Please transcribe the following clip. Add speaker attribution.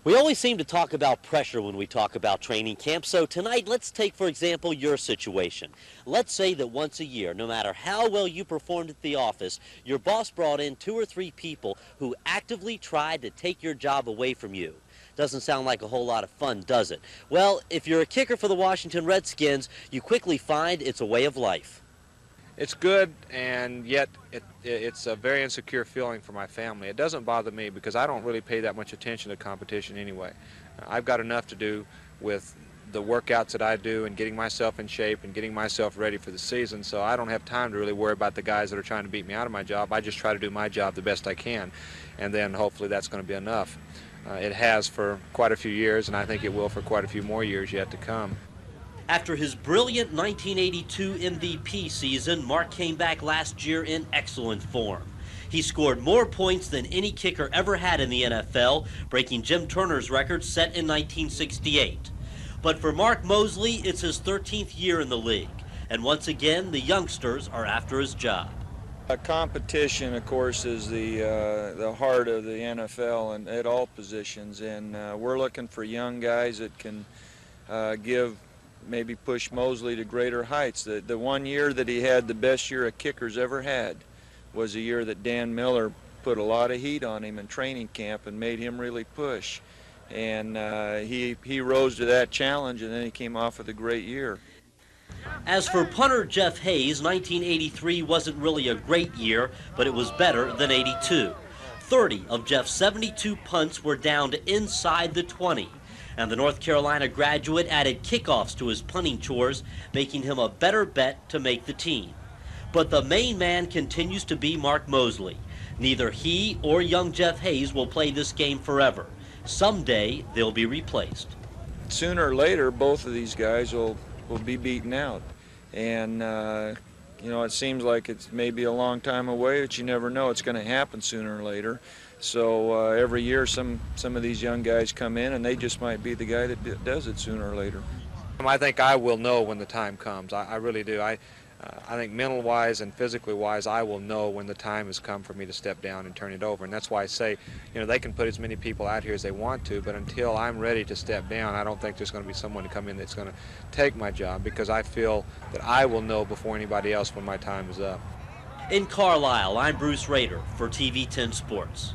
Speaker 1: We always seem to talk about pressure when we talk about training camp, so tonight let's take, for example, your situation. Let's say that once a year, no matter how well you performed at the office, your boss brought in 2 or 3 people who actively tried to take your job away from you. Doesn't sound like a whole lot of fun, does it? Well, if you're a kicker for the Washington Redskins, you quickly find it's a way of life.
Speaker 2: It's good, and yet it's a very insecure feeling for my family. It doesn't bother me because I don't really pay that much attention to competition anyway. I've got enough to do with the workouts that I do and getting myself in shape and getting myself ready for the season, so I don't have time to really worry about the guys that are trying to beat me out of my job. I just try to do my job the best I can, and then hopefully that's going to be enough. It has for quite a few years, and I think it will for quite a few more years yet to come.
Speaker 1: After his brilliant 1982 MVP season, Mark came back last year in excellent form. He scored more points than any kicker ever had in the NFL, breaking Jim Turner's record set in 1968. But for Mark Mosley, it's his 13th year in the league, and once again, the youngsters are after his job.
Speaker 3: Competition, of course, is the heart of the NFL and at all positions, and we're looking for young guys that can maybe push Mosley to greater heights. The one year that he had the best year a kicker's ever had was a year that Dan Miller put a lot of heat on him in training camp and made him really push. And he rose to that challenge, and then he came off with a great year.
Speaker 1: As for punter Jeff Hayes, 1983 wasn't really a great year, but it was better than 82. 30 of Jeff's 72 punts were down to inside the 20. And the North Carolina graduate added kickoffs to his punting chores, making him a better bet to make the team. But the main man continues to be Mark Mosley. Neither he or young Jeff Hayes will play this game forever. Someday, they'll be replaced.
Speaker 3: Sooner or later, both of these guys will be beaten out. And, you know, it seems like it's maybe a long time away, but you never know. It's going to happen sooner or later. So every year some of these young guys come in, and they just might be the guy that does it sooner or later.
Speaker 2: I think I will know when the time comes. I really do. I think mental-wise and physically-wise, I will know when the time has come for me to step down and turn it over. And that's why I say, you know, they can put as many people out here as they want to, but until I'm ready to step down, I don't think there's going to be someone to come in that's going to take my job, because I feel that I will know before anybody else when my time is up.
Speaker 1: In Carlisle, I'm Bruce Rader for TV 10 Sports.